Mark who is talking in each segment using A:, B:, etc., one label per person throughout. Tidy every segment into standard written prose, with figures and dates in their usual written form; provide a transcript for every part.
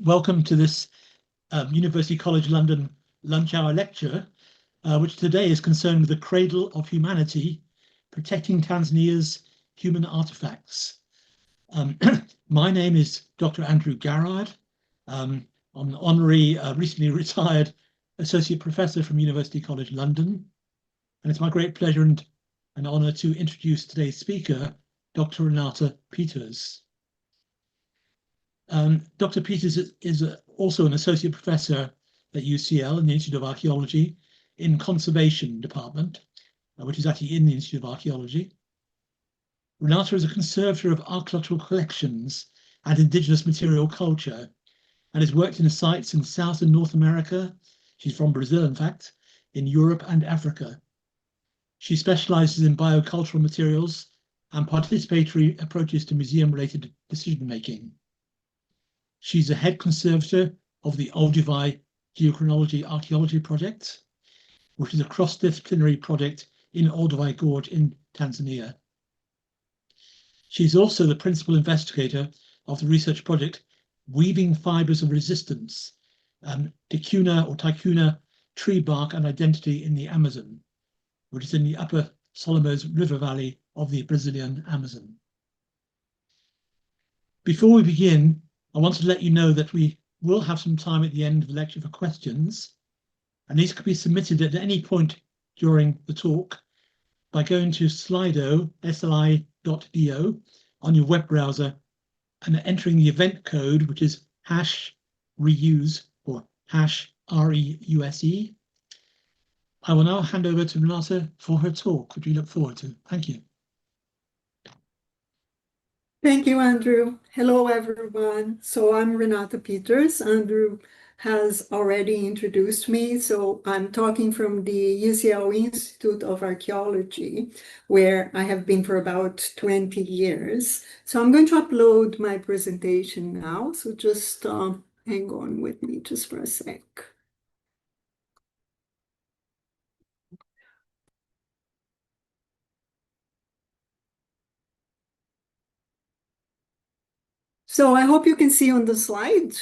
A: welcome to this University College London lunch hour lecture, which today is concerned with the cradle of humanity, protecting Tanzania's human artifacts. My name is Dr. Andrew Garrard. I'm an honorary, recently retired associate professor from University College London. And it's my great pleasure and an honor to introduce today's speaker, Dr. Renata Peters. Dr. Peters is also an associate professor at UCL in the Institute of Archaeology in Conservation Department, which is actually in the Institute of Archaeology. Renata is a conservator of archaeological collections and indigenous material culture and has worked in sites in South and North America. She's from Brazil, in fact, in Europe and Africa. She specializes in biocultural materials and participatory approaches to museum-related decision-making. She's a head conservator of the Olduvai Geochronology Archaeology Project, which is a cross-disciplinary project in Olduvai Gorge in Tanzania. She's also the principal investigator of the research project Weaving Fibers of Resistance, Ticuna or Ticuna tree bark and identity in the Amazon, which is in the upper Solomos River Valley of the Brazilian Amazon. Before we begin, I want to let you know that we will have some time at the end of the lecture for questions, and these could be submitted at any point during the talk by going to slido, sli.do, on your web browser and entering the event code, which is #reuse or #REUSE. I will now hand over to Renata for her talk, which we look forward to. Thank you.
B: Thank you, Andrew. Hello, everyone. So I'm Renata Peters. Andrew has already introduced me. So I'm talking from the UCL Institute of Archaeology, where I have been for about 20 years. So I'm going to upload my presentation now. So just hang on with me just for a sec. So I hope you can see on the slide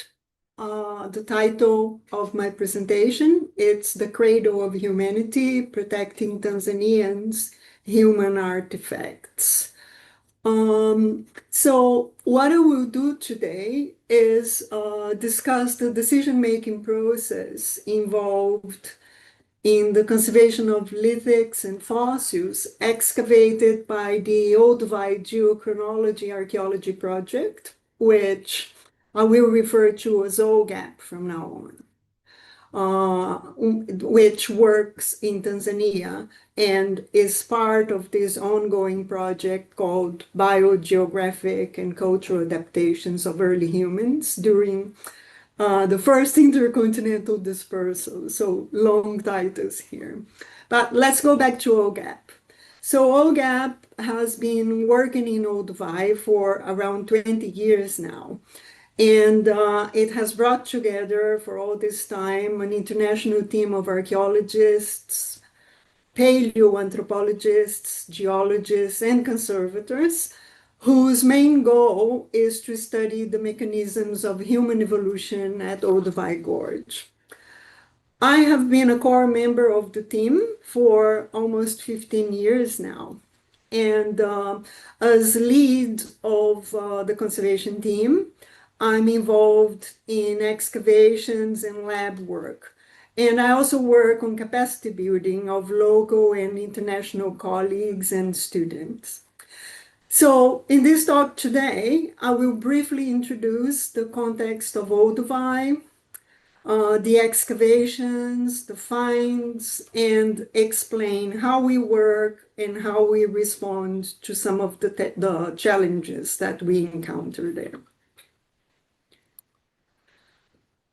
B: the title of my presentation. It's The Cradle of Humanity, Protecting Tanzanians' Human Artifacts. So what I will do today is discuss the decision-making process involved in the conservation of lithics and fossils excavated by the Olduvai Geochronology Archaeology Project, which I will refer to as OGAP from now on, which works in Tanzania and is part of this ongoing project called Biogeographic and Cultural Adaptations of Early Humans during the first intercontinental dispersal. So long titles here. But let's go back to OGAP. So OGAP has been working in Olduvai for around 20 years now. And it has brought together for all this time an international team of archaeologists, paleoanthropologists, geologists, and conservators, whose main goal is to study the mechanisms of human evolution at Olduvai Gorge. I have been a core member of the team for almost 15 years now. And as lead of the conservation team, I'm involved in excavations and lab work. And I also work on capacity building of local and international colleagues and students. So in this talk today, I will briefly introduce the context of Olduvai, the excavations, the finds, and explain how we work and how we respond to some of the challenges that we encounter there.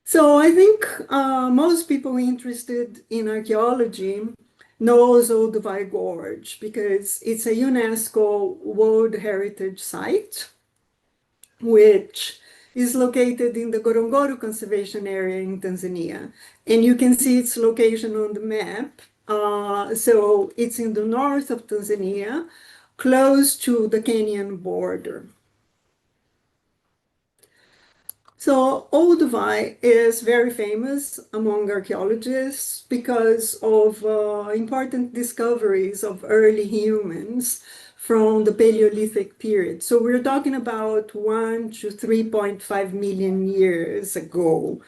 B: So I think most people interested in archaeology knows Olduvai Gorge because it's a UNESCO World Heritage Site, which is located in the Ngorongoro Conservation Area in Tanzania. And you can see its location on the map. So it's in the north of Tanzania, close to the Kenyan border. So Olduvai is very famous among archaeologists because of important discoveries of early humans from the Paleolithic period. So we're talking about 1 to 3.5 million years ago.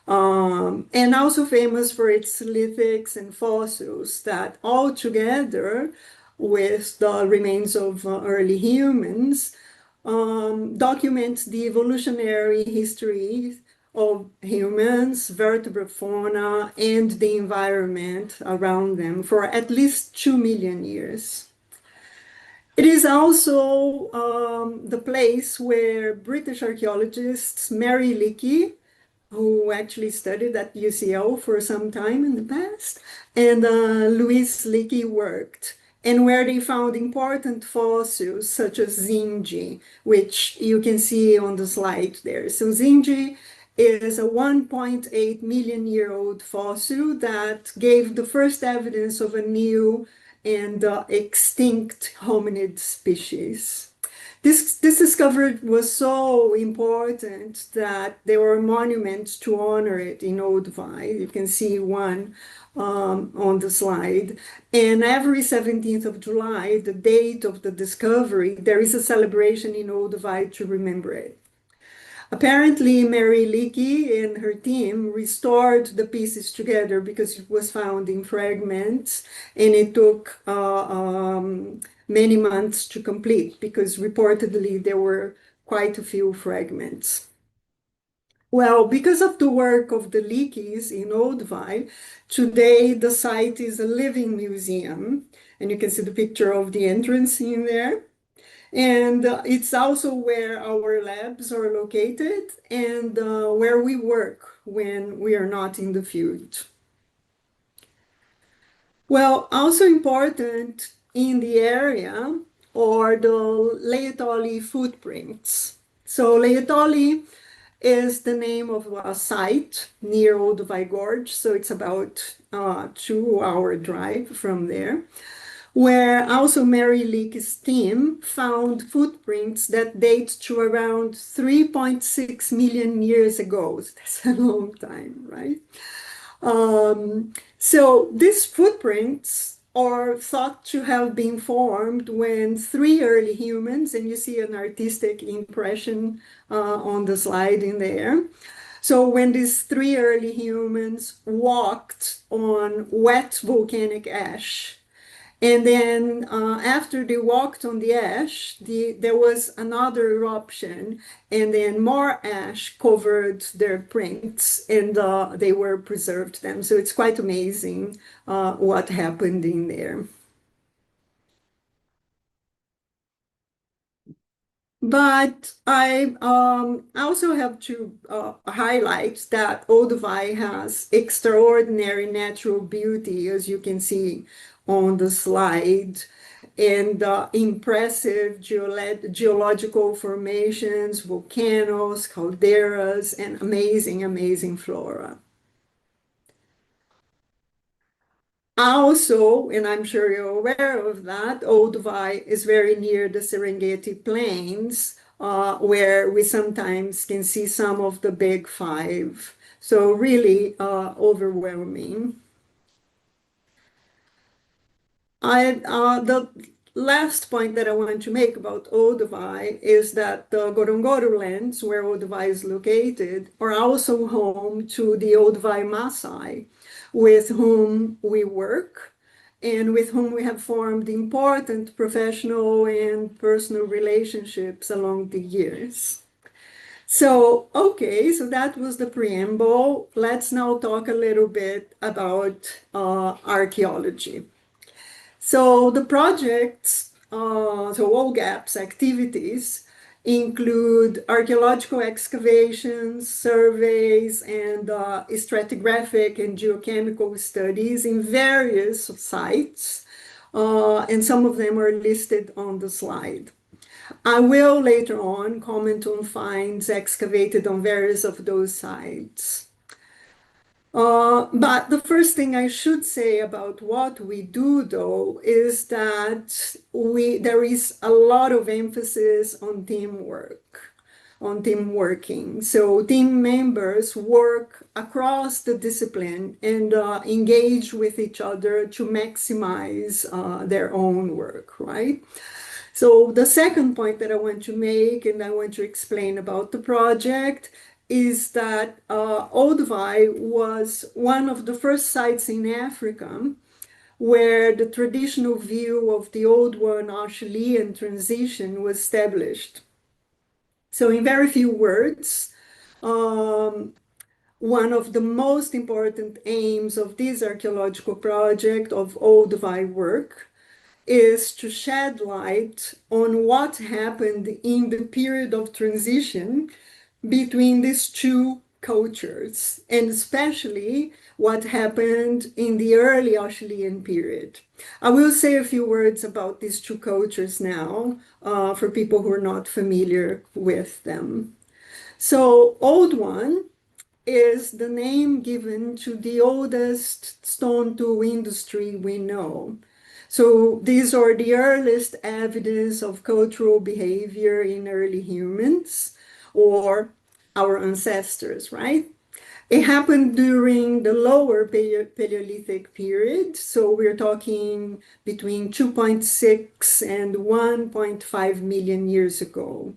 B: And also famous for its lithics and fossils that all together with the remains of early humans documents the evolutionary history of humans, vertebrate fauna, and the environment around them for at least 2 million years. It is also the place where British archaeologists Mary Leakey, who actually studied at UCL for some time in the past, and Louise Leakey worked, and where they found important fossils such as Zingi, which you can see on the slide there. So Zingi is a 1.8 million year old fossil that gave the first evidence of a new and extinct hominid species. This discovery was so important that there were monuments to honor it in Olduvai. You can see one on the slide. And every 17th of July, the date of the discovery, there is a celebration in Olduvai to remember it. Apparently, Mary Leakey and her team restored the pieces together because it was found in fragments, and it took many months to complete because reportedly there were quite a few fragments. Well, because of the work of the Leakeys in Olduvai, today the site is a living museum, and you can see the picture of the entrance in there. And it's also where our labs are located and where we work when we are not in the field. Well, also important in the area are the Laetoli footprints. So Laetoli is the name of a site near Olduvai Gorge, so it's about a 2-hour drive from there, where also Mary Leakey's team found footprints that date to around 3.6 million years ago. That's a long time, right? So these footprints are thought to have been formed when 3 early humans, and you see an artistic impression on the slide in there. So when these 3 early humans walked on wet volcanic ash, and then after they walked on the ash, there was another eruption, and then more ash covered their prints, and they were preserved them. So it's quite amazing what happened in there. But I also have to highlight that Olduvai has extraordinary natural beauty, as you can see on the slide, and impressive geological formations, volcanoes, calderas, and amazing, amazing flora. Also, and I'm sure you're aware of that, Olduvai is very near the Serengeti Plains, where we sometimes can see some of the big five. So really overwhelming. The last point that I want to make about Olduvai is that the Ngorongoro lands, where Olduvai is located, are also home to the Olduvai Maasai, with whom we work and with whom we have formed important professional and personal relationships along the years. So, okay, so that was the preamble. Let's now talk a little bit about archaeology. So the projects, so OGAP's activities include archaeological excavations, surveys, and stratigraphic and geochemical studies in various sites, and some of them are listed on the slide. I will later on comment on finds excavated on various of those sites. But the first thing I should say about what we do, though, is that there is a lot of emphasis on teamwork. on team working. So team members work across the discipline and engage with each other to maximize their own work, right? So the second point that I want to make, and I want to explain about the project, is that Olduvai was one of the first sites in Africa where the traditional view of the Old One Acheulean transition was established. So in very few words, one of the most important aims of this archaeological project of Olduvai work is to shed light on what happened in the period of transition between these two cultures, and especially what happened in the early Acheulean period. I will say a few words about these two cultures now for people who are not familiar with them. So Old One is the name given to the oldest stone tool industry we know. So these are the earliest evidence of cultural behavior in early humans or our ancestors, right? It happened during the lower Paleolithic period. So we're talking between 2.6 and 1.5 million years ago.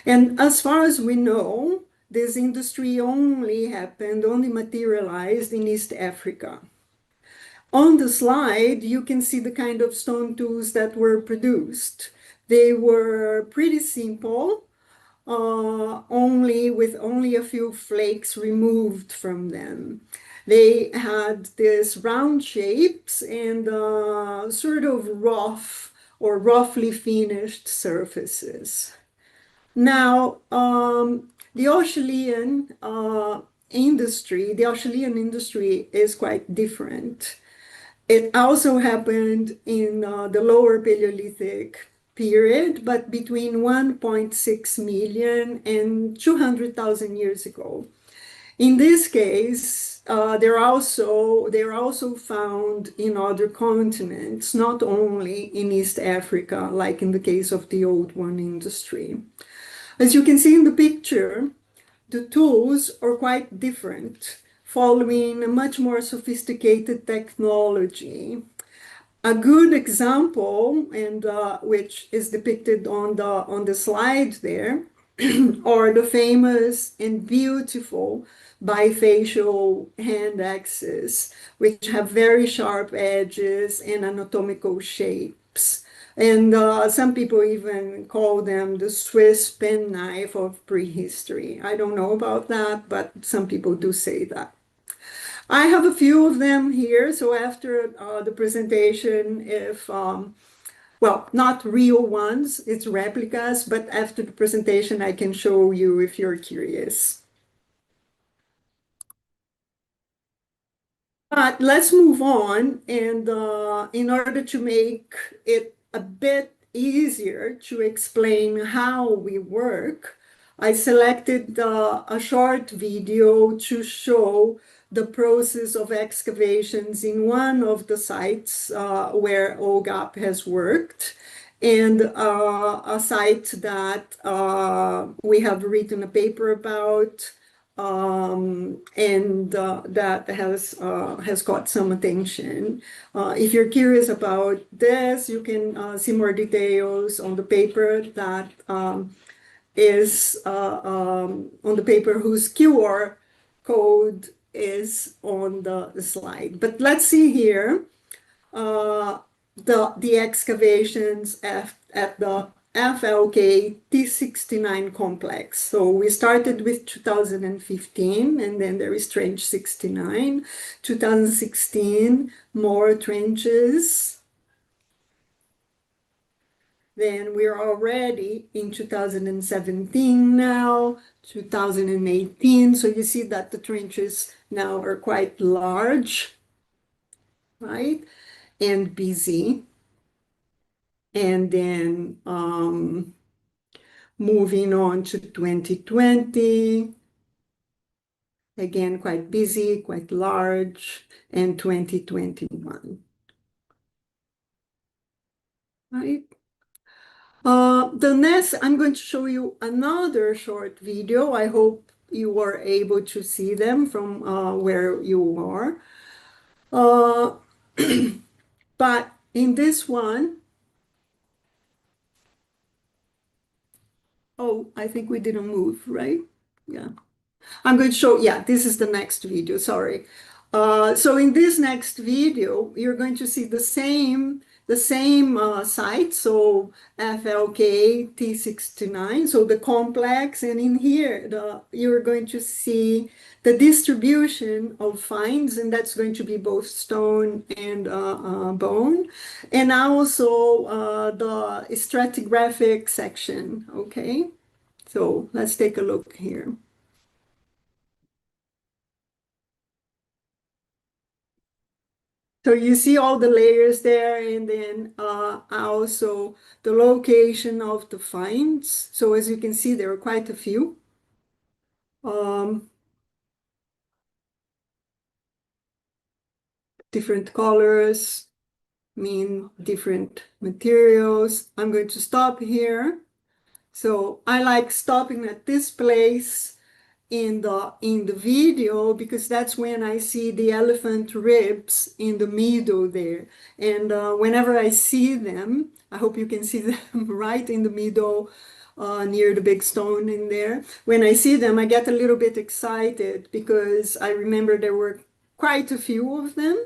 B: And as far as we know, this industry only materialized in East Africa. On the slide, you can see the kind of stone tools that were produced. They were pretty simple, with only a few flakes removed from them. They had these round shapes and sort of rough or roughly finished surfaces. Now, the Acheulean industry is quite different. It also happened in the lower Paleolithic period, but between 1.6 million and 200,000 years ago. In this case, they're also found in other continents, not only in East Africa, like in the case of the Old One industry. As you can see in the picture, the tools are quite different, following a much more sophisticated technology. A good example, and which is depicted on the slide there, are the famous and beautiful bifacial hand axes, which have very sharp edges and anatomical shapes. And some people even call them the Swiss penknife of prehistory. I don't know about that, but some people do say that. I have a few of them here. So after the presentation, well, not real ones, it's replicas, but after the presentation, I can show you if you're curious. But let's move on. And in order to make it a bit easier to explain how we work, I selected a short video to show the process of excavations in one of the sites where OGAP has worked, and a site that we have written a paper about, and that has got some attention. If you're curious about this, you can see more details on the paper that is on the paper whose QR code is on the slide. But let's see here the excavations at the FLK T69 complex. So we started with 2015, and then there is trench 69, 2016, more trenches. Then we're already in 2017 now, 2018. So you see that the trenches now are quite large, right? And busy. And then moving on to 2020, again, quite busy, quite large, and 2021, right? The next, I'm going to show you another short video. I hope you were able to see them from where you are. But in this one, oh, I think we didn't move, right? Yeah. I'm going to show, yeah, this is the next video, sorry. So in this next video, you're going to see the same site, so FLK T69, so the complex, and in here, you're going to see the distribution of finds, and that's going to be both stone and bone, and also the stratigraphic section, okay? So let's take a look here. So you see all the layers there, and then also the location of the finds. So as you can see, there are quite a few. Different colors mean different materials. I'm going to stop here. So I like stopping at this place in the video, because that's when I see the elephant ribs in the middle there. And whenever I see them, I hope you can see them right in the middle near the big stone in there. When I see them, I get a little bit excited because I remember there were quite a few of them.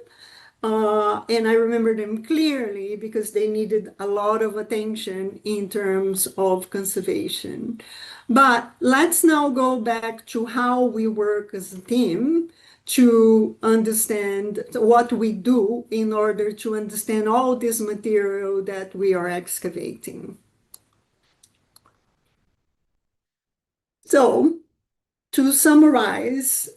B: And I remember them clearly because they needed a lot of attention in terms of conservation. But let's now go back to how we work as a team to understand what we do in order to understand all this material that we are excavating. So, to summarize,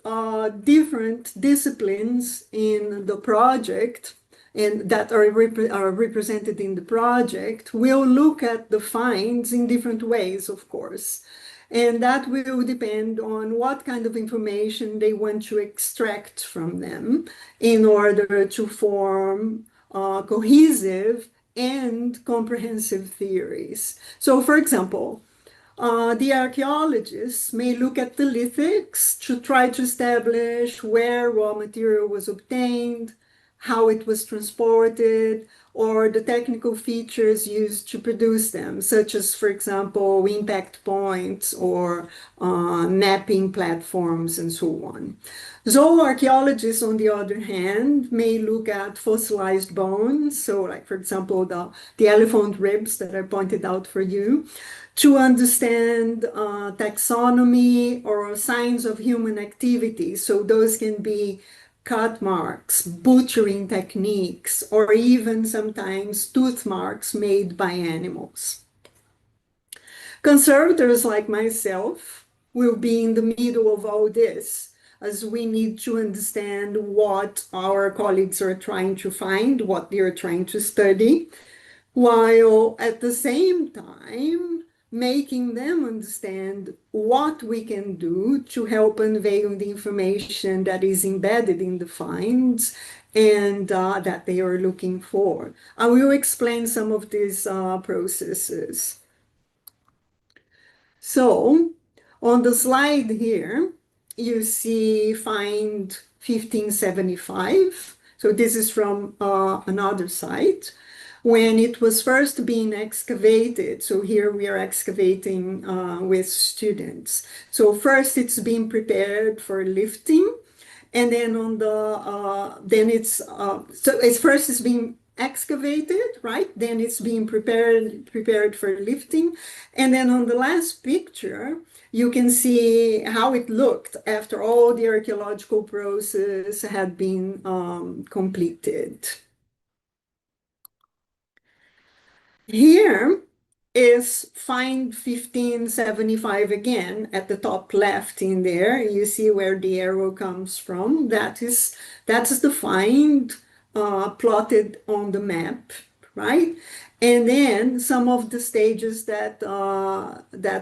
B: different disciplines in the project and that are represented in the project will look at the finds in different ways, of course. And that will depend on what kind of information they want to extract from them in order to form cohesive and comprehensive theories. So, for example, the archaeologists may look at the lithics to try to establish where raw material was obtained, how it was transported, or the technical features used to produce them, such as, for example, impact points or knapping platforms and so on. Zooarchaeologists, on the other hand, may look at fossilized bones, so like, for example, the elephant ribs that I pointed out for you, to understand taxonomy or signs of human activity. So those can be cut marks, butchering techniques, or even sometimes tooth marks made by animals. Conservators like myself will be in the middle of all this, as we need to understand what our colleagues are trying to find, what they are trying to study, while at the same time making them understand what we can do to help unveil the information that is embedded in the finds and that they are looking for. I will explain some of these processes. So on the slide here, you see find 1575. So this is from another site. When it was first being excavated, so here we are excavating with students. So first it's being prepared for lifting, and then on the so it's first it's being excavated, right? Then it's being prepared for lifting, and then on the last picture you can see how it looked after all the archaeological process had been completed. Here is find 1575 again at the top left in there. You see where the arrow comes from. That's the find plotted on the map, right? And then some of the stages that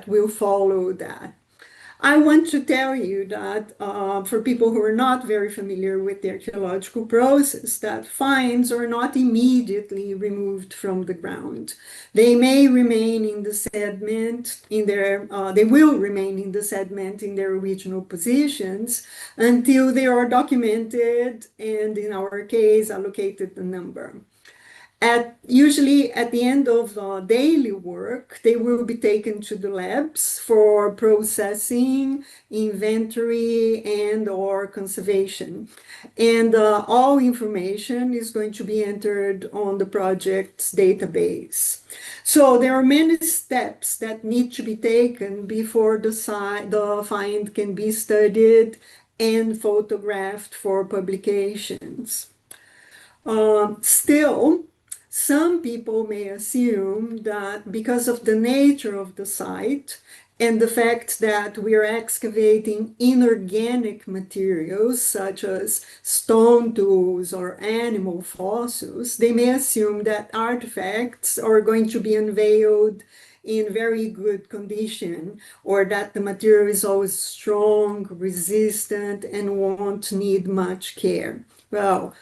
B: will follow that. I want to tell you that for people who are not very familiar with the archaeological process, that finds are not immediately removed from the ground. They may remain in the sediment they will remain in the sediment in their original positions until they are documented and, in our case, allocated a number. Usually at the end of daily work, they will be taken to the labs for processing, inventory, and or conservation. And all information is going to be entered on the project's database. So there are many steps that need to be taken before the find can be studied and photographed for publications. Still, some people may assume that because of the nature of the site and the fact that we are excavating inorganic materials such as stone tools or animal fossils, they may assume that artifacts are going to be unveiled in very good condition, or that the material is always strong, resistant, and won't need much care. Well,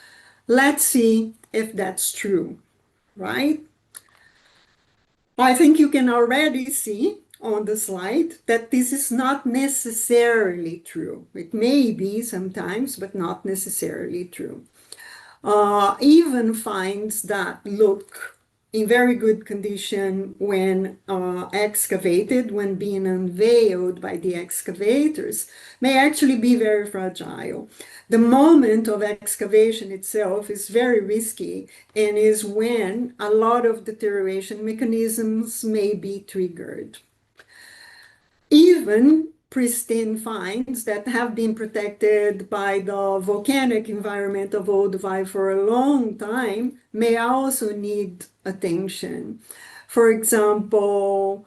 B: let's see if that's true, right? I think you can already see on the slide that this is not necessarily true. It may be sometimes, but not necessarily true. Even finds that look in very good condition when excavated, when being unveiled by the excavators, may actually be very fragile. The moment of excavation itself is very risky and is when a lot of deterioration mechanisms may be triggered. Even pristine finds that have been protected by the volcanic environment of Olduvai for a long time may also need attention. For example,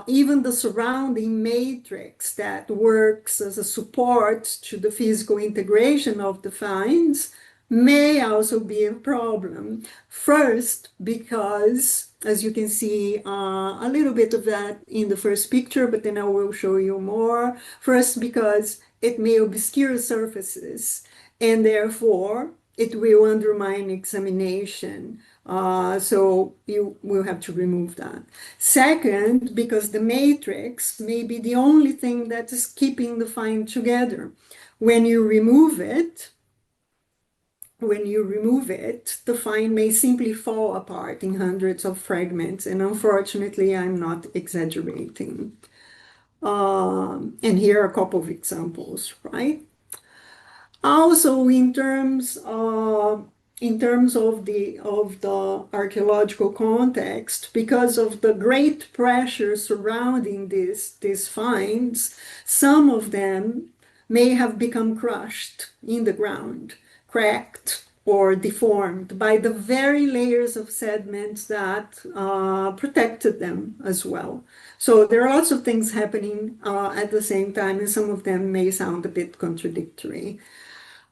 B: even the surrounding matrix that works as a support to the physical integration of the finds may also be a problem. First, because, as you can see, a little bit of that in the first picture, but then I will show you more. First, because it may obscure surfaces, and therefore it will undermine examination. So you will have to remove that. Second, because the matrix may be the only thing that is keeping the find together. When you remove it, the find may simply fall apart in hundreds of fragments. And unfortunately, I'm not exaggerating. And here are a couple of examples, right? Also, in terms of the archaeological context, because of the great pressure surrounding these finds, some of them may have become crushed in the ground, cracked or deformed by the very layers of sediments that protected them as well. So there are lots of things happening at the same time, and some of them may sound a bit contradictory.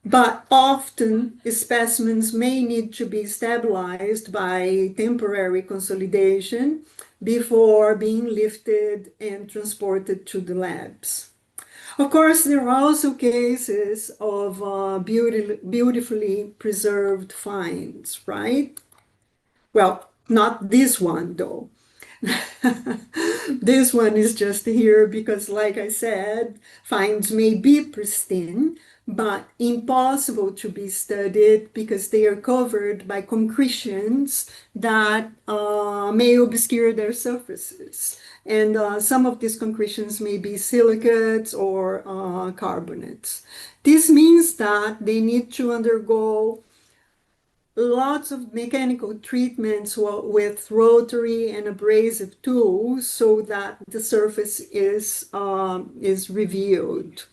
B: But often specimens may need to be stabilized by temporary consolidation before being lifted and transported to the labs. Of course, there are also cases of beautifully preserved finds, right? Well, not this one, though. This one is just here because, like I said, finds may be pristine, but impossible to be studied because they are covered by concretions that may obscure their surfaces. And some of these concretions may be silicates or carbonates. This means that they need to undergo lots of mechanical treatments with rotary and abrasive tools so that the surface is revealed.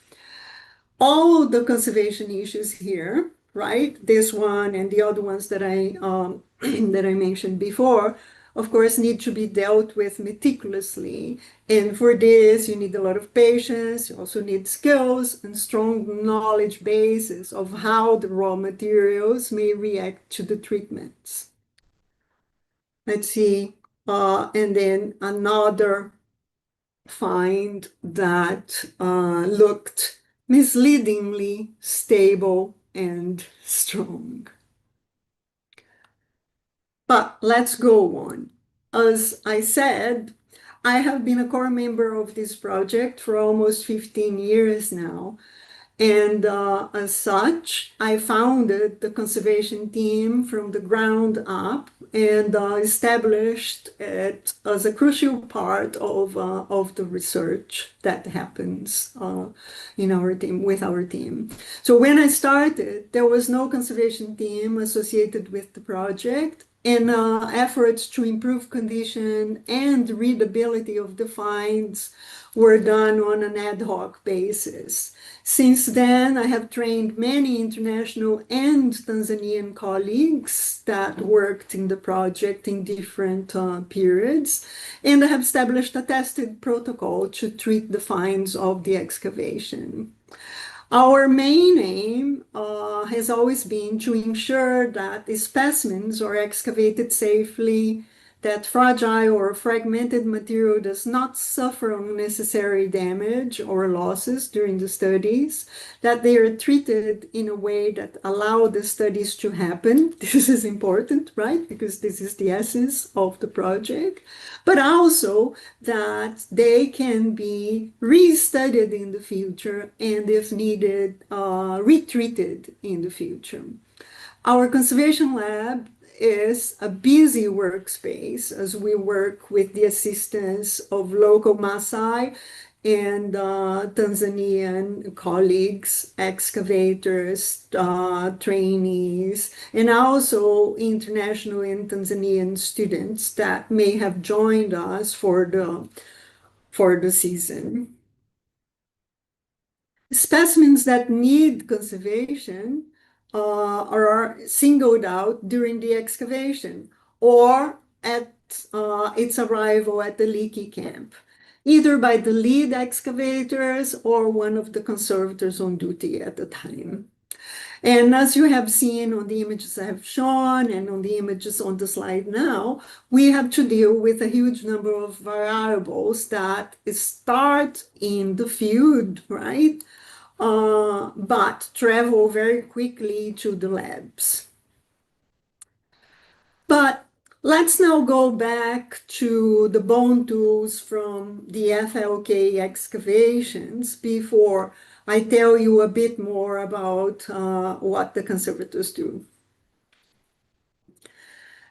B: All the conservation issues here, right? This one and the other ones that I that I mentioned before, of course, need to be dealt with meticulously. And for this, you need a lot of patience. You also need skills and strong knowledge bases of how the raw materials may react to the treatments. Let's see. And then another find that looked misleadingly stable and strong. But let's go on. As I said, I have been a core member of this project for almost 15 years now. And as such, I founded the conservation team from the ground up and established it as a crucial part of the research that happens in our team, with our team. So when I started, there was no conservation team associated with the project, and efforts to improve condition and readability of the finds were done on an ad hoc basis. Since then, I have trained many international and Tanzanian colleagues that worked in the project in different periods, and I have established a tested protocol to treat the finds of the excavation. Our main aim has always been to ensure that the specimens are excavated safely, that fragile or fragmented material does not suffer unnecessary damage or losses during the studies, that they are treated in a way that allow the studies to happen. This is important, right? Because this is the essence of the project. But also that they can be restudied in the future and, if needed, retreated in the future. Our conservation lab is a busy workspace as we work with the assistance of local Maasai and Tanzanian colleagues, excavators, trainees, and also international and Tanzanian students that may have joined us for the season. Specimens that need conservation are singled out during the excavation or at its arrival at the leaky camp, either by the lead excavators or one of the conservators on duty at the time. And as you have seen on the images I have shown and on the images on the slide now, we have to deal with a huge number of variables that start in the field, right? But travel very quickly to the labs. But let's now go back to the bone tools from the FLK excavations before I tell you a bit more about what the conservators do.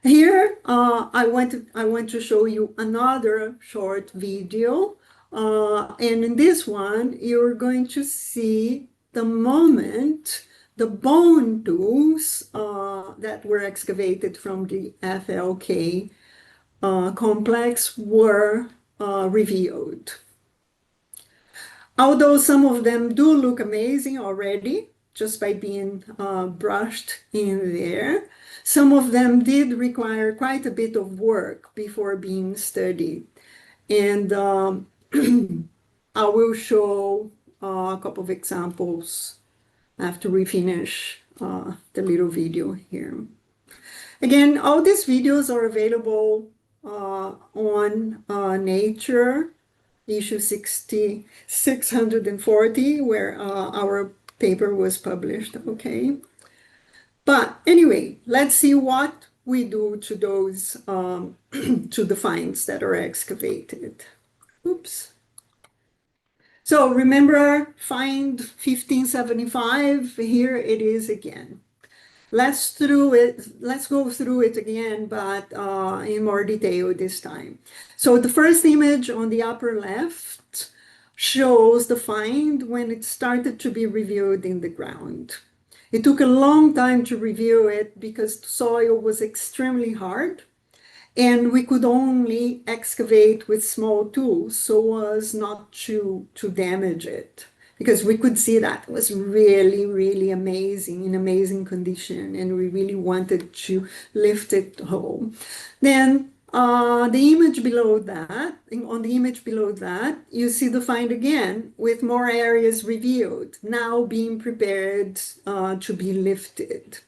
B: Here, I want to show you another short video. And in this one, you're going to see the moment the bone tools that were excavated from the FLK complex were revealed. Although some of them do look amazing already, just by being brushed in there, some of them did require quite a bit of work before being studied. And I will show a couple of examples after we finish the little video here. Again, all these videos are available on Nature, issue 640, where our paper was published, okay? But anyway, let's see what we do to those, to the finds that are excavated. Oops. So remember find 1575, here it is again. Let's go through it again, but in more detail this time. So the first image on the upper left shows the find when it started to be revealed in the ground. It took a long time to reveal it because the soil was extremely hard and we could only excavate with small tools so as not to damage it, because we could see that it was really, really amazing, in amazing condition, and we really wanted to lift it home. Then the image below that, on the image below that, you see the find again with more areas revealed, now being prepared to be lifted.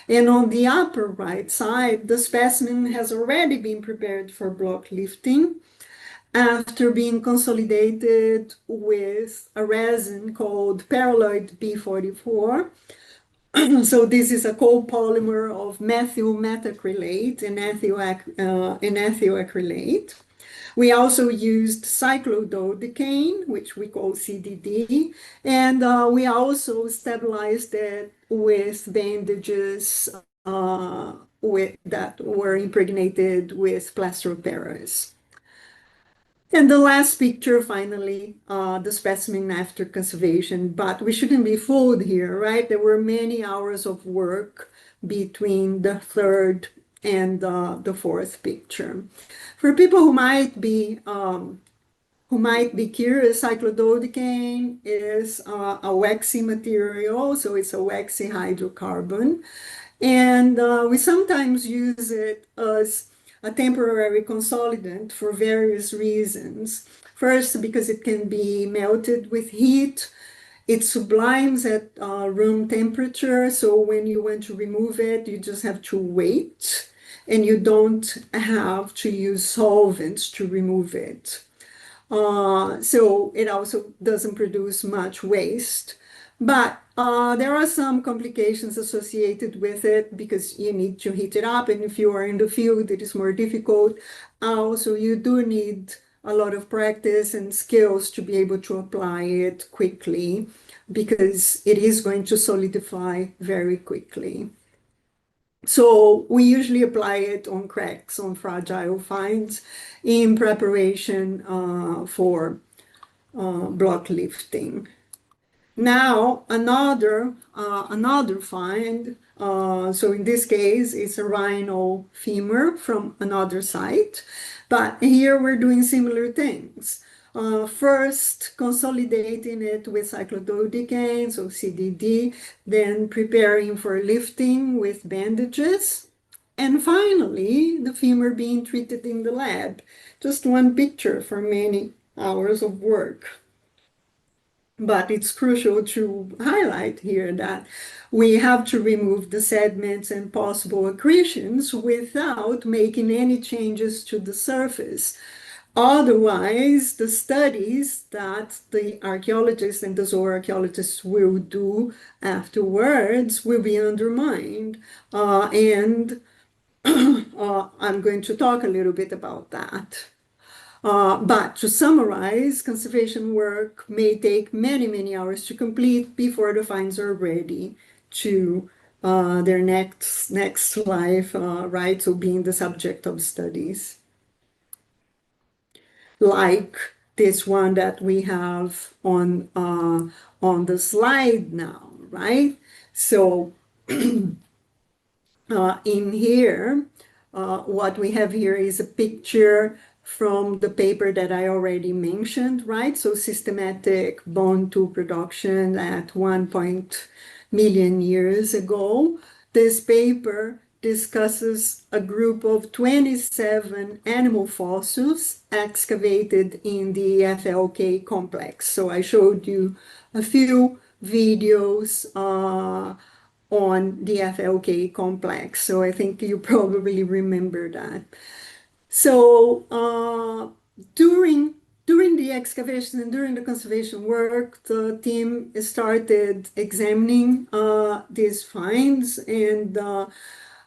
B: And on the upper right side, the specimen has already been prepared for block lifting. after being consolidated with a resin called paraloid B44. So this is a copolymer of methyl methacrylate and ethyl acrylate. We also used cyclododecane, which we call CDD, and we also stabilized it with bandages that were impregnated with plaster of Paris. And the last picture, finally, the specimen after conservation, but we shouldn't be fooled here, right? There were many hours of work between the third and the fourth picture. For people who might be curious, cyclododecane is a waxy material, so it's a waxy hydrocarbon. And we sometimes use it as a temporary consolidant for various reasons. First, because it can be melted with heat. It sublimes at room temperature, so when you want to remove it, you just have to wait, and you don't have to use solvents to remove it. So it also doesn't produce much waste. But there are some complications associated with it because you need to heat it up, and if you are in the field, it is more difficult. Also, you do need a lot of practice and skills to be able to apply it quickly because it is going to solidify very quickly. So we usually apply it on cracks, on fragile finds in preparation for block lifting. Now, another find, so in this case, it's a rhino femur from another site, but here we're doing similar things. First, consolidating it with cyclododecane, so CDD, then preparing for lifting with bandages, and finally, the femur being treated in the lab. Just one picture for many hours of work. But it's crucial to highlight here that we have to remove the sediments and possible accretions without making any changes to the surface. Otherwise, the studies that the archaeologists and the zooarchaeologists will do afterwards will be undermined. And I'm going to talk a little bit about that. But to summarize, conservation work may take many, many hours to complete before the finds are ready to their next life, right? So being the subject of studies. Like this one that we have on the slide now, right? So in here, what we have here is a picture from the paper that I already mentioned, right? So systematic bone tool production at 1 million years ago. This paper discusses a group of 27 animal fossils excavated in the FLK complex. So I showed you a few videos on the FLK complex. So I think you probably remember that. So during the excavation and during the conservation work, the team started examining these finds and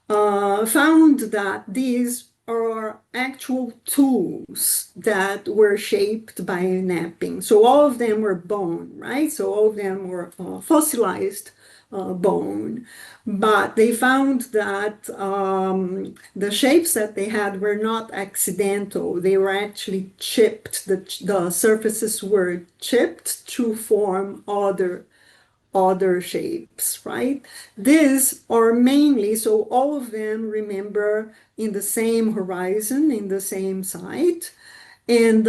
B: found that these are actual tools that were shaped by knapping. So all of them were bone, right? So all of them were fossilized bone, but they found that the shapes that they had were not accidental. They were actually chipped. The surfaces were chipped to form other shapes, right? These are mainly, so all of them, remember, in the same horizon, in the same site. And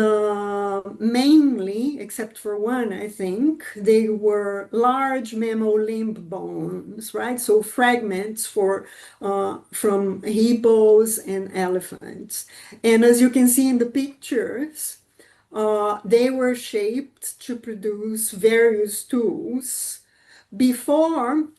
B: mainly, except for one, I think, they were large mammal limb bones, right? So fragments from hippos and elephants. And as you can see in the pictures, they were shaped to produce various tools before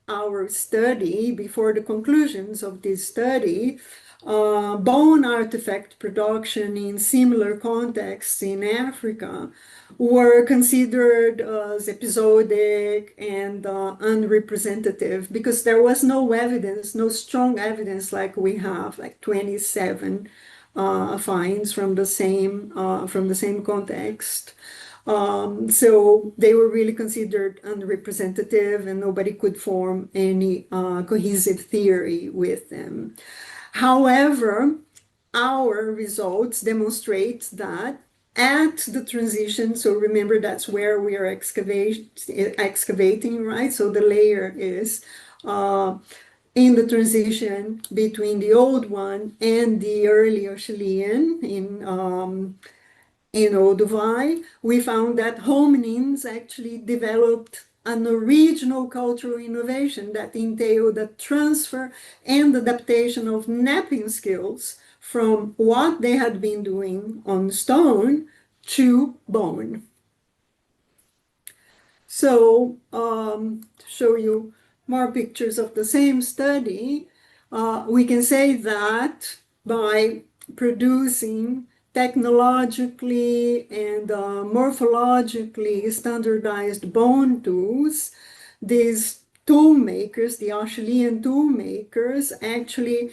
B: our study, before the conclusions of this study, bone artifact production in similar contexts in Africa were considered as episodic and unrepresentative, because there was no evidence, no strong evidence like we have, like 27 finds from the same context. So they were really considered unrepresentative, and nobody could form any cohesive theory with them. However, our results demonstrate that at the transition, so remember that's where we are excavating, right? So the layer is in the transition between the old one and the early Acheulean in Olduvai, we found that hominins actually developed an original cultural innovation that entailed the transfer and adaptation of knapping skills from what they had been doing on stone to bone. So, to show you more pictures of the same study, we can say that by producing technologically and morphologically standardized bone tools, these tool makers, the Acheulean tool makers, actually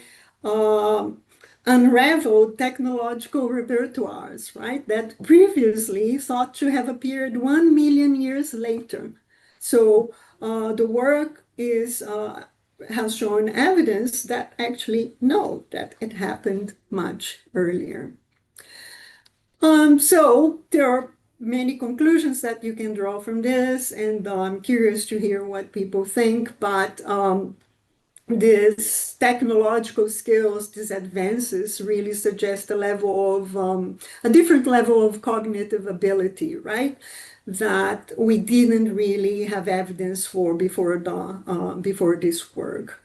B: unraveled technological repertoires, right, that previously thought to have appeared 1 million years later. So the work has shown evidence that actually no, that it happened much earlier. So there are many conclusions that you can draw from this, and I'm curious to hear what people think, but these technological skills, these advances really suggest a different level of cognitive ability, right? That we didn't really have evidence for before this work.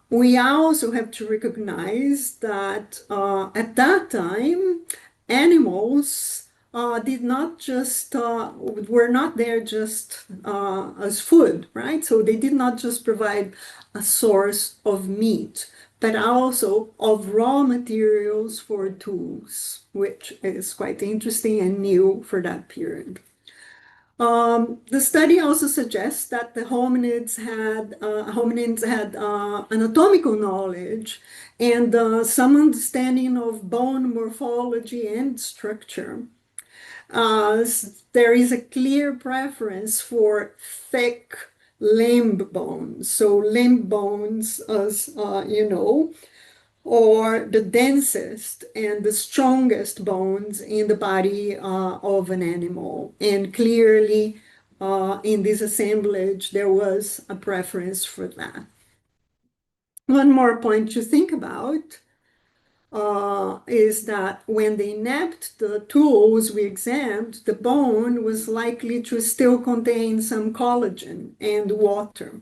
B: We also have to recognize that at that time, animals did not just were not there just as food, right? So they did not just provide a source of meat, but also of raw materials for tools, which is quite interesting and new for that period. The study also suggests that the hominins had anatomical knowledge and some understanding of bone morphology and structure. There is a clear preference for thick limb bones. So limb bones, as you know, or the densest and the strongest bones in the body of an animal. And clearly, in this assemblage, there was a preference for that. One more point to think about is that when they knapped the tools we examined, the bone was likely to still contain some collagen and water.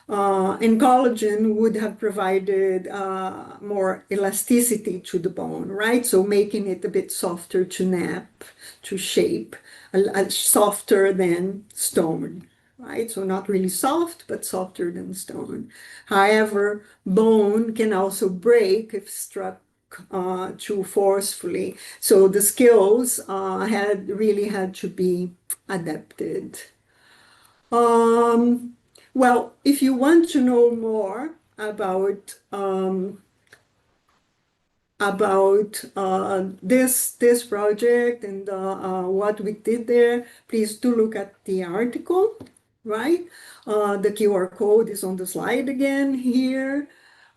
B: And collagen would have provided more elasticity to the bone, right? So making it a bit softer to knap, to shape, softer than stone, right? So not really soft, but softer than stone. However, bone can also break if struck too forcefully. So the skills really had to be adapted. Well, if you want to know more about this project and what we did there, please do look at the article, right? The QR code is on the slide again here.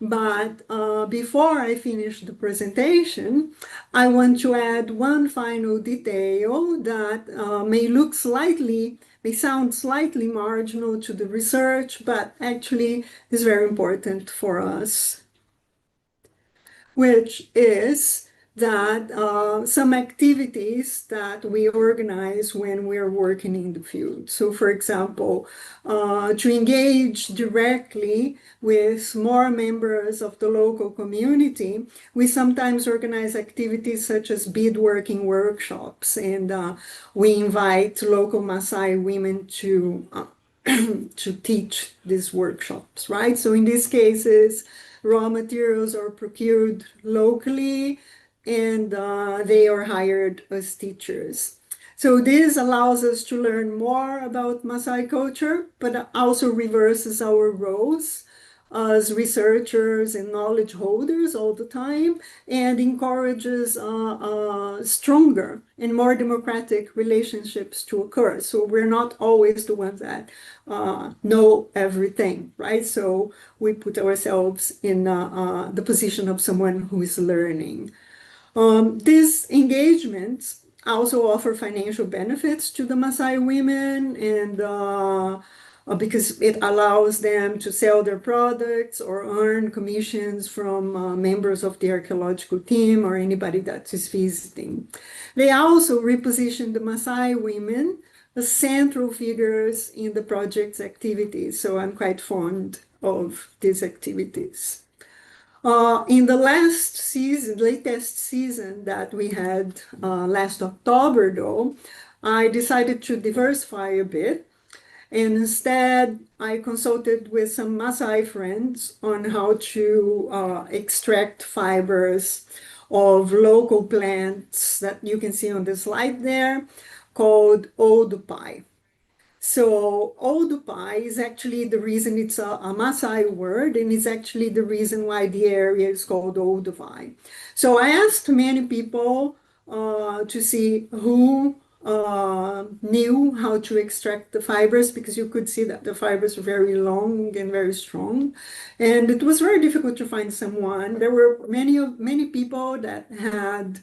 B: But before I finish the presentation, I want to add one final detail that may sound slightly marginal to the research, but actually is very important for us, which is that some activities that we organize when we're working in the field. So for example, to engage directly with more members of the local community, we sometimes organize activities such as beadworking workshops, and we invite local Maasai women to to teach these workshops, right? So in these cases, raw materials are procured locally and they are hired as teachers. So this allows us to learn more about Maasai culture, but also reverses our roles as researchers and knowledge holders all the time, and encourages stronger and more democratic relationships to occur. So we're not always the ones that know everything, right? So we put ourselves in the position of someone who is learning. These engagements also offer financial benefits to the Maasai women, and because it allows them to sell their products or earn commissions from members of the archaeological team or anybody that is visiting. They also reposition the Maasai women as central figures in the project's activities, so I'm quite fond of these activities. In the latest season that we had last October, though, I decided to diversify a bit. And instead, I consulted with some Maasai friends on how to extract fibers of local plants that you can see on the slide there, called Olduvai. So Olduvai is actually the reason it's a Maasai word, and it's actually the reason why the area is called Olduvai. So I asked many people to see who knew how to extract the fibers, because you could see that the fibers were very long and very strong. And it was very difficult to find someone. There were many people that had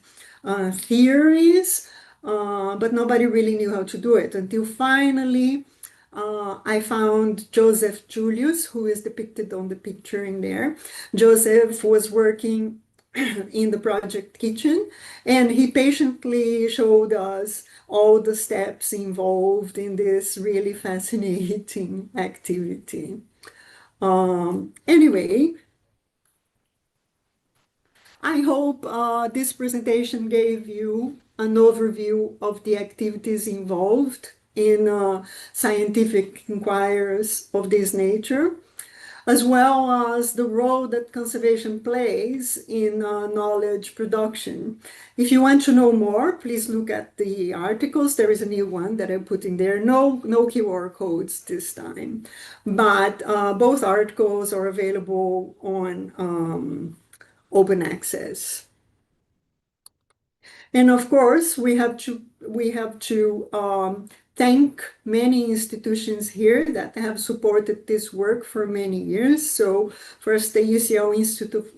B: theories, but nobody really knew how to do it until finally I found Joseph Julius, who is depicted on the picture in there. Joseph was working in the project kitchen, and he patiently showed us all the steps involved in this really fascinating activity. Anyway, I hope this presentation gave you an overview of the activities involved in scientific inquiries of this nature, as well as the role that conservation plays in knowledge production. If you want to know more, please look at the articles. There is a new one that I put in there. No QR codes this time, but both articles are available on open access. And of course, we have to thank many institutions here that have supported this work for many years. So first, the UCL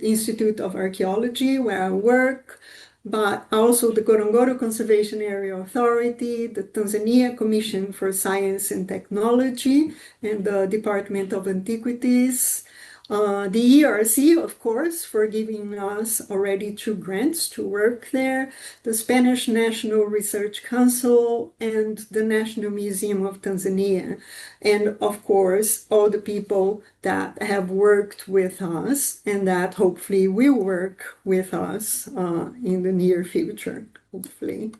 B: Institute of Archaeology, where I work, but also the Ngorongoro Conservation Area Authority, the Tanzania Commission for Science and Technology, and the Department of Antiquities. The ERC, of course, for giving us already 2 grants to work there, the Spanish National Research Council, and the National Museum of Tanzania. And of course, all the people that have worked with us and that hopefully will work with us in the near future, hopefully.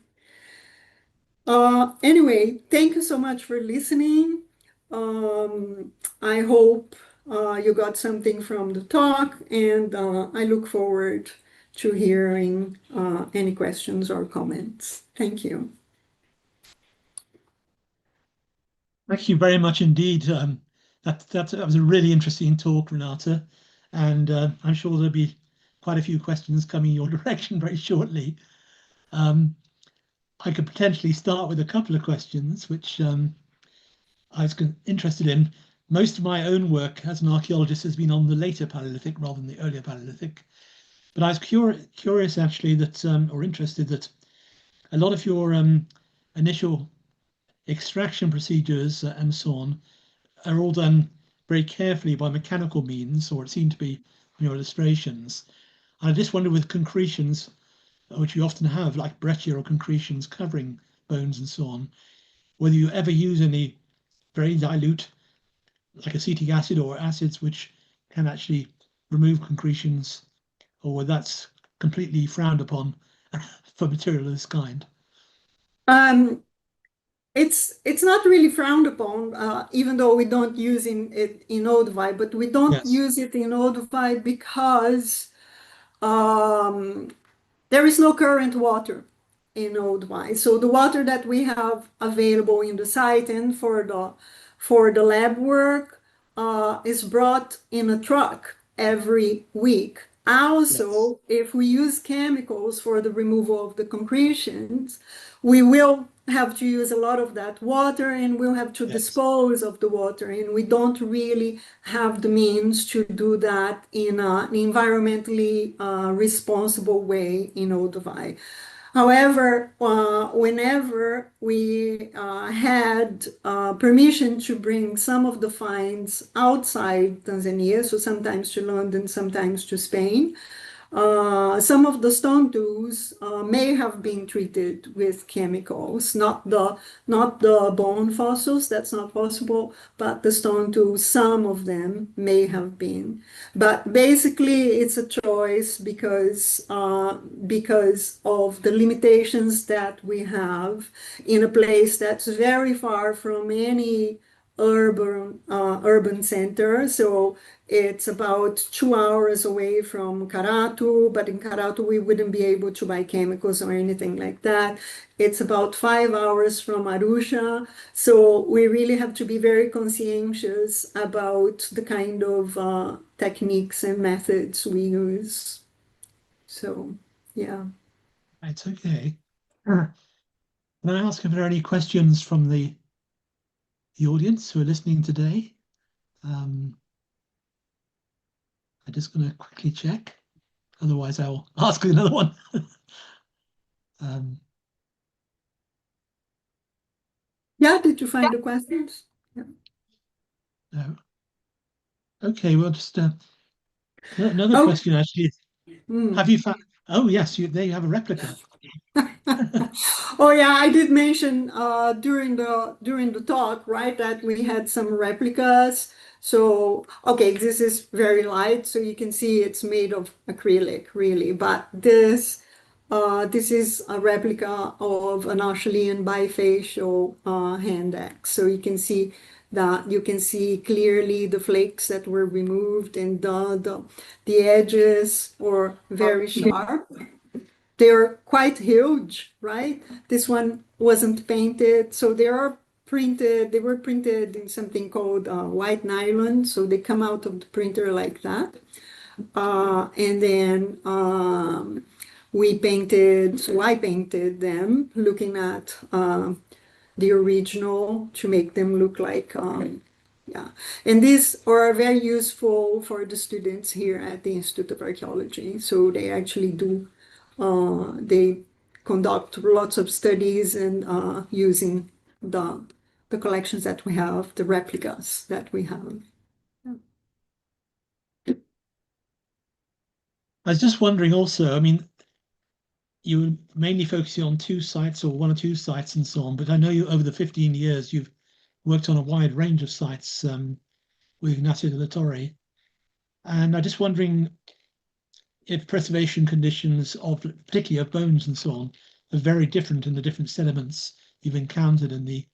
B: Anyway, thank you so much for listening. I hope you got something from the talk, and I look forward to hearing any questions or comments. Thank you.
A: Thank you very much indeed. That was a really interesting talk, Renata, and I'm sure there'll be quite a few questions coming your direction very shortly. I could potentially start with a couple of questions, which I was interested in. Most of my own work as an archaeologist has been on the later Paleolithic rather than the earlier Paleolithic. But I was curious actually that, or interested that a lot of your initial extraction procedures and so on are all done very carefully by mechanical means, or it seemed to be from your illustrations. And I just wonder with concretions, which you often have, like breccia or concretions covering bones and so on, whether you ever use any very dilute, like acetic acid or acids, which can actually remove concretions, or whether that's completely frowned upon for material of this kind.
B: It's not really frowned upon, even though we don't use it in Olduvai, but we don't
A: Yes,
B: use it in Olduvai because um, there is no current water in Olduvai. So the water that we have available in the site and for the lab work is brought in a truck every week.
A: yes,
B: Also, if we use chemicals for the removal of the concretions, we will have to use a lot of that water and we'll have to
A: yes.
B: dispose of the water. And we don't really have the means to do that in an environmentally responsible way in Olduvai. However, whenever we had permission to bring some of the finds outside Tanzania, so sometimes to London, sometimes to Spain, some of the stone tools may have been treated with chemicals, not the bone fossils, that's not possible, but the stone tools, some of them may have been. But basically, it's a choice because of the limitations that we have in a place that's very far from any urban center. So it's about 2 hours away from Karatu, but in Karatu we wouldn't be able to buy chemicals or anything like that. It's about 5 hours from Arusha. So we really have to be very conscientious about the kind of techniques and methods we use. So, yeah.
A: It's okay. Can I ask if there are any questions from the audience who are listening today? I'm just going to quickly check. Otherwise, I'll ask another one. um,
B: Yeah, did you find the questions? Yeah.
A: no. Okay, well, just another
B: Oh,
A: question actually.
B: hmm.
A: Have you found? Oh, yes, there you have a replica.
B: Oh yeah, I did mention during the talk, right, that we had some replicas. So okay, this is very light, so you can see it's made of acrylic, really. But this is a replica of an Acheulean bifacial hand axe. So you can see clearly the flakes that were removed and the edges were very sharp. They're quite huge, right? This one wasn't painted, so they were printed in something called white nylon, so they come out of the printer like that. And then so I painted them looking at the original to make them look like, yeah. And these are very useful for the students here at the Institute of Archaeology. So they actually they conduct lots of studies and using the, the collections that we have, the replicas that we have.
A: I was just wondering also, I mean, you were mainly focusing on two sites or one or two sites and so on, but I know you over the 15 years you've worked on a wide range of sites with Ignacio de la Torre. And I'm just wondering if preservation conditions of particularly of bones and so on are very different in the different sediments you've encountered in the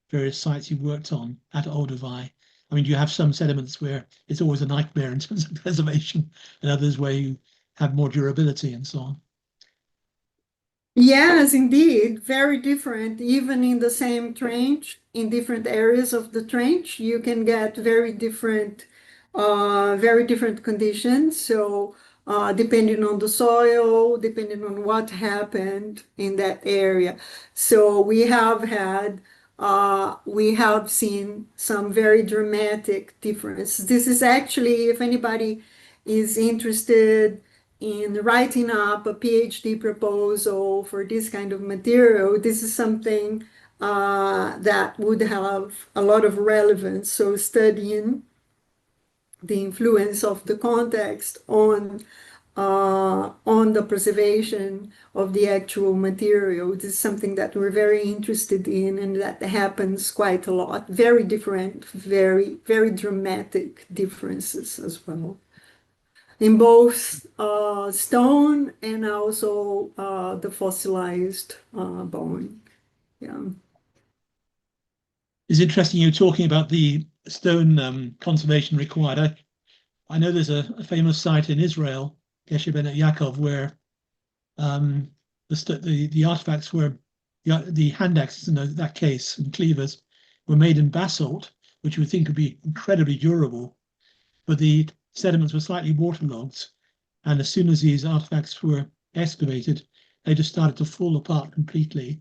A: various sites you've worked on at Olduvai. I mean, do you have some sediments where it's always a nightmare in terms of preservation and others where you have more durability and so on?
B: Yes, indeed, very different. Even in the same trench, in different areas of the trench, you can get very different conditions. So, depending on the soil, depending on what happened in that area. So we have seen some very dramatic difference. This is actually, if anybody is interested in writing up a PhD proposal for this kind of material, this is something that would have a lot of relevance. So studying the influence of the context on the preservation of the actual material. This is something that we're very interested in, and that happens quite a lot. Very different, very dramatic differences as well in both stone and also the fossilized bone. Yeah.
A: It's interesting you're talking about the stone conservation required. I know there's a famous site in Israel, Gesher Ben Yaakov, where the artifacts were the hand axes in that case and cleavers were made in basalt, which you would think would be incredibly durable, but the sediments were slightly waterlogged, and as soon as these artifacts were excavated, they just started to fall apart completely,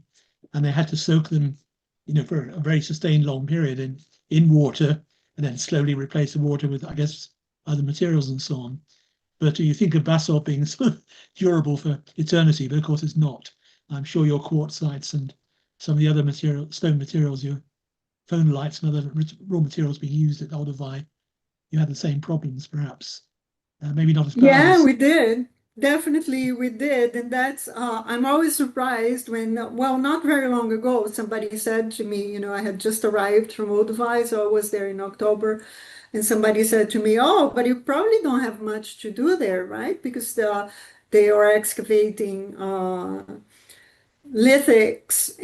A: and they had to soak them, for a very sustained long period in water, and then slowly replace the water with, I guess, other materials and so on. But you think of basalt being sort of durable for eternity, but of course it's not. I'm sure your quartzites and some of the other stone materials, your phonolites and other raw materials being used at Olduvai, you had the same problems, perhaps. Maybe not as bad
B: Yeah,
A: as.
B: we did. Definitely we did. And that's, I'm always surprised when, well, not very long ago, somebody said to me, I had just arrived from Olduvai, so I was there in October. And somebody said to me, oh, but you probably don't have much to do there, right? Because they are excavating lithics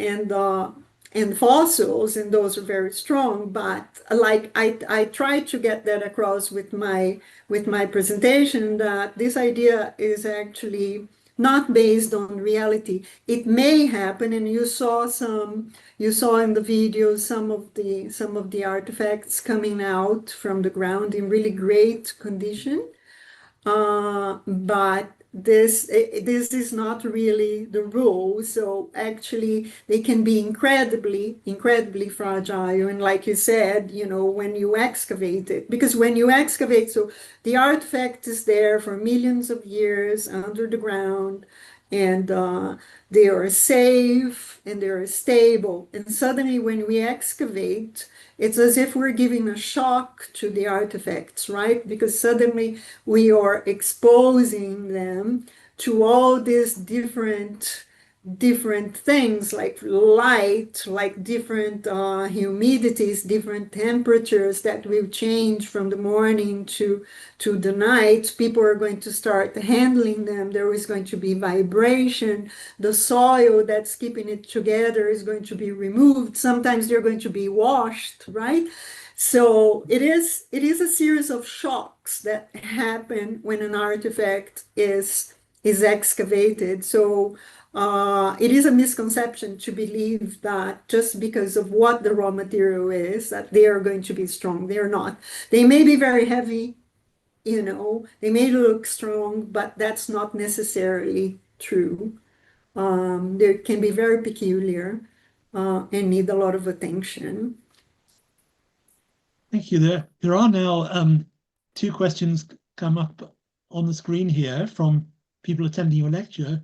B: and fossils, and those are very strong. But like I tried to get that across with my presentation, that this idea is actually not based on reality. It may happen, and you saw in the video some of the artifacts coming out from the ground in really great condition. But this is not really the rule. So actually, they can be incredibly fragile. And like you said, when you excavate it, because when you excavate, so the artifact is there for millions of years under the ground, and they are safe and they are stable. And suddenly, when we excavate, it's as if we're giving a shock to the artifacts, right? Because suddenly we are exposing them to all these different things like light, like different humidities, different temperatures that will change from the morning to the night. People are going to start handling them. There is going to be vibration. The soil that's keeping it together is going to be removed. Sometimes they're going to be washed, right? So it is a series of shocks that happen when an artifact is excavated. So it is a misconception to believe that just because of what the raw material is, that they are going to be strong. They are not. They may be very heavy, they may look strong, but that's not necessarily true. They can be very peculiar and need a lot of attention.
A: Thank you. There are now two questions come up on the screen here from people attending your lecture.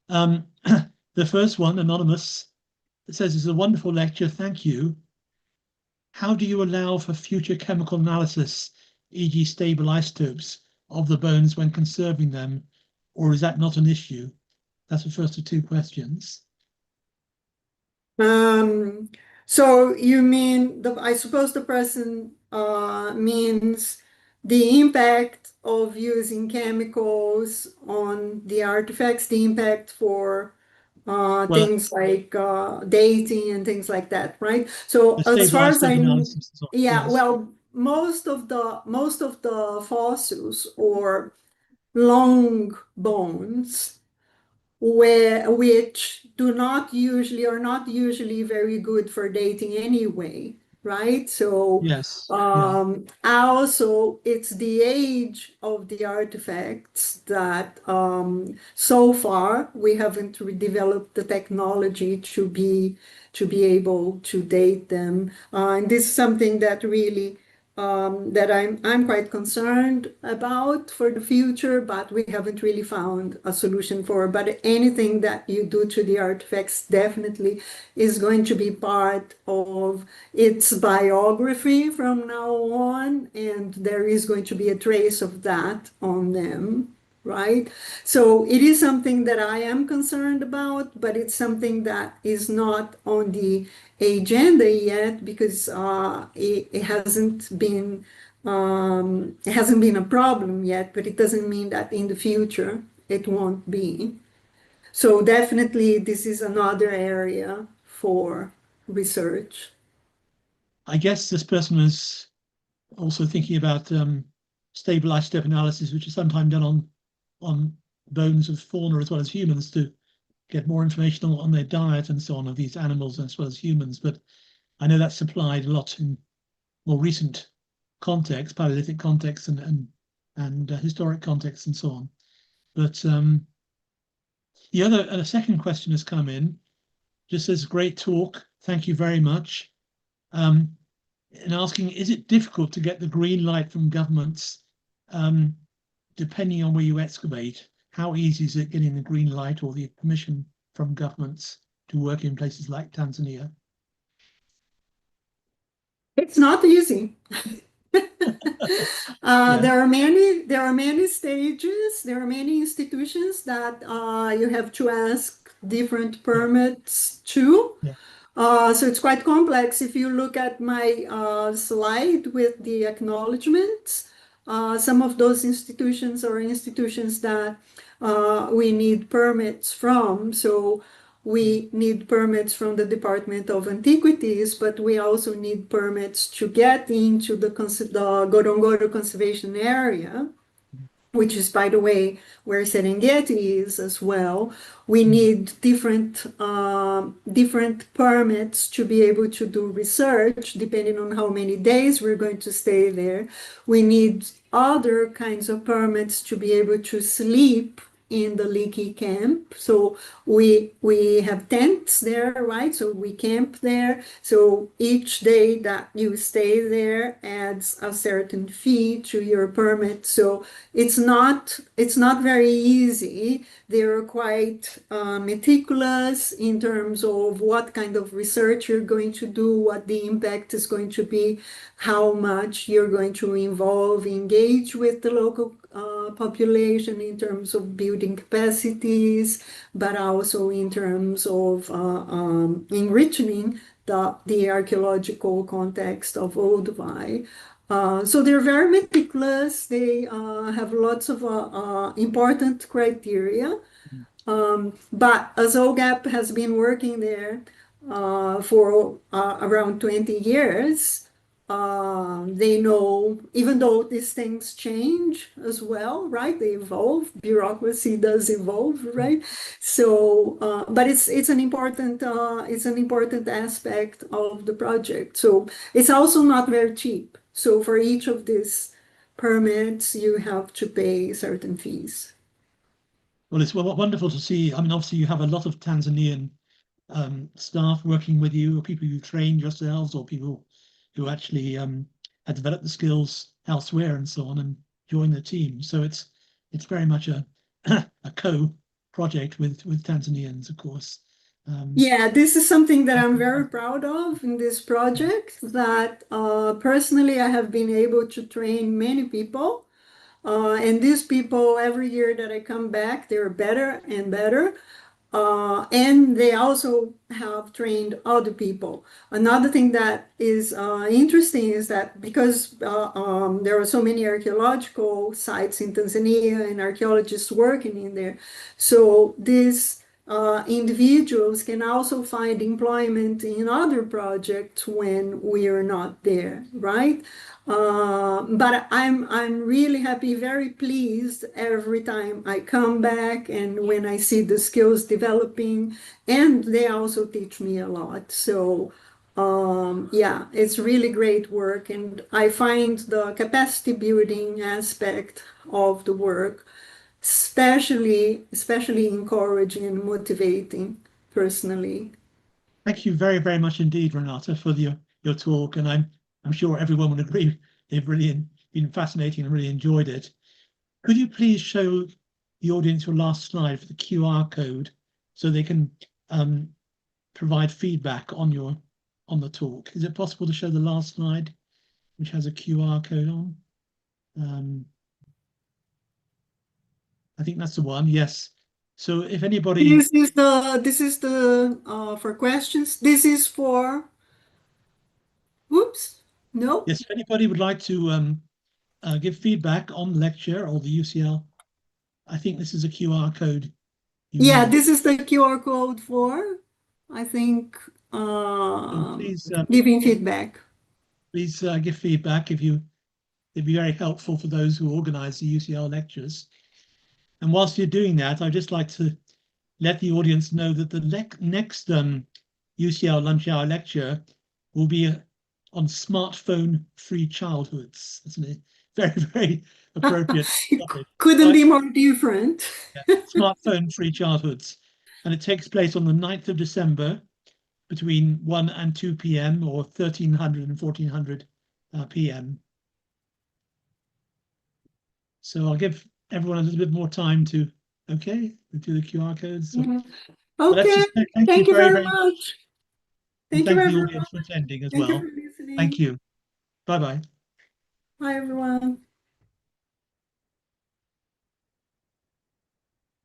A: The first one, anonymous, it says, it's a wonderful lecture, thank you. How do you allow for future chemical analysis, e.g. stable isotopes of the bones when conserving them, or is that not an issue? That's the first of two questions.
B: So you mean, I suppose the person means the impact of using chemicals on the artifacts, the impact for
A: Well,
B: things like dating and things like that, right? So
A: the
B: as
A: stable
B: far as
A: isotope
B: I know,
A: analysis is on,
B: yeah,
A: yes.
B: well, most of the fossils or long bones which are not usually very good for dating anyway, right? So
A: Yes, yeah.
B: also it's the age of the artifacts that so far we haven't developed the technology to be able to date them. And this is something that really that I'm quite concerned about for the future, but we haven't really found a solution for. But anything that you do to the artifacts definitely is going to be part of its biography from now on, and there is going to be a trace of that on them. Right? So it is something that I am concerned about, but it's something that is not on the agenda yet because it hasn't been a problem yet, but it doesn't mean that in the future it won't be. So definitely this is another area for research.
A: I guess this person was also thinking about stable isotope analysis, which is sometimes done on bones of fauna as well as humans to get more information on their diet and so on of these animals as well as humans. But I know that's applied a lot in more recent context, Paleolithic context and historic context and so on. But a second question has come in. Just says, great talk. Thank you very much. And asking, is it difficult to get the green light from governments depending on where you excavate? How easy is it getting the green light or the permission from governments to work in places like Tanzania?
B: It's not easy.
A: Yeah.
B: There are many stages. There are many institutions that you have to ask different permits to.
A: Yeah.
B: So it's quite complex. If you look at my slide with the acknowledgements, some of those institutions are institutions that we need permits from. So we need permits from the Department of Antiquities, but we also need permits to get into the Ngorongoro Conservation Area, which is, by the way, where Serengeti is as well. We need different permits to be able to do research, depending on how many days we're going to stay there. We need other kinds of permits to be able to sleep in the leaky camp. So we have tents there, right? So we camp there. So each day that you stay there adds a certain fee to your permit. So it's not very easy. They're quite meticulous in terms of what kind of research you're going to do, what the impact is going to be, how much you're going to engage with the local population in terms of building capacities, but also in terms of enriching the archaeological context of Olduvai. So they're very meticulous. They have lots of important criteria. But as OGAP has been working there for around 20 years, they know, even though these things change as well, right? They evolve. Bureaucracy does evolve, right? So, but it's an important aspect of the project. So it's also not very cheap. So for each of these permits, you have to pay certain fees.
A: Well, it's wonderful to see. I mean, obviously, you have a lot of Tanzanian staff working with you, or people you trained yourselves, or people who actually had developed the skills elsewhere and so on and join the team. So it's very much a co-project with Tanzanians, of course.
B: Yeah, this is something that I'm very proud of in this project, that personally I have been able to train many people. And these people, every year that I come back, they're better and better. And they also have trained other people. Another thing that is interesting is that because there are so many archaeological sites in Tanzania and archaeologists working in there, so these individuals can also find employment in other projects when we are not there, right? But I'm really happy, very pleased every time I come back and when I see the skills developing, and they also teach me a lot. So yeah, it's really great work, and I find the capacity building aspect of the work especially encouraging and motivating personally.
A: Thank you very, very much indeed, Renata, for your talk, and I'm sure everyone would agree they've really been fascinating and really enjoyed it. Could you please show the audience your last slide for the QR code so they can provide feedback on the talk? Is it possible to show the last slide, which has a QR code on? I think that's the one. Yes. So if anybody,
B: This is the for questions. This is for. Oops. No.
A: yes, if anybody would like to give feedback on the lecture or the UCL, I think this is a QR code.
B: Yeah, this is the QR code for, I think,
A: So please,
B: giving feedback.
A: please give feedback it'd be very helpful for those who organize the UCL lectures. And whilst you're doing that, I'd just like to let the audience know that the next UCL lunch hour lecture will be on smartphone-free childhoods. That's a very, very appropriate topic.
B: Couldn't be more different.
A: Yeah, smartphone-free childhoods. And it takes place on the 9th of December between 1 and 2 p.m. or 1300 and 1400 p.m. So I'll give everyone a little bit more time to, do the QR codes. So,
B: okay, thank you very much.
A: Thank you the audience for attending as well.
B: Thank you for listening.
A: Thank you. Bye-bye.
B: Bye, everyone.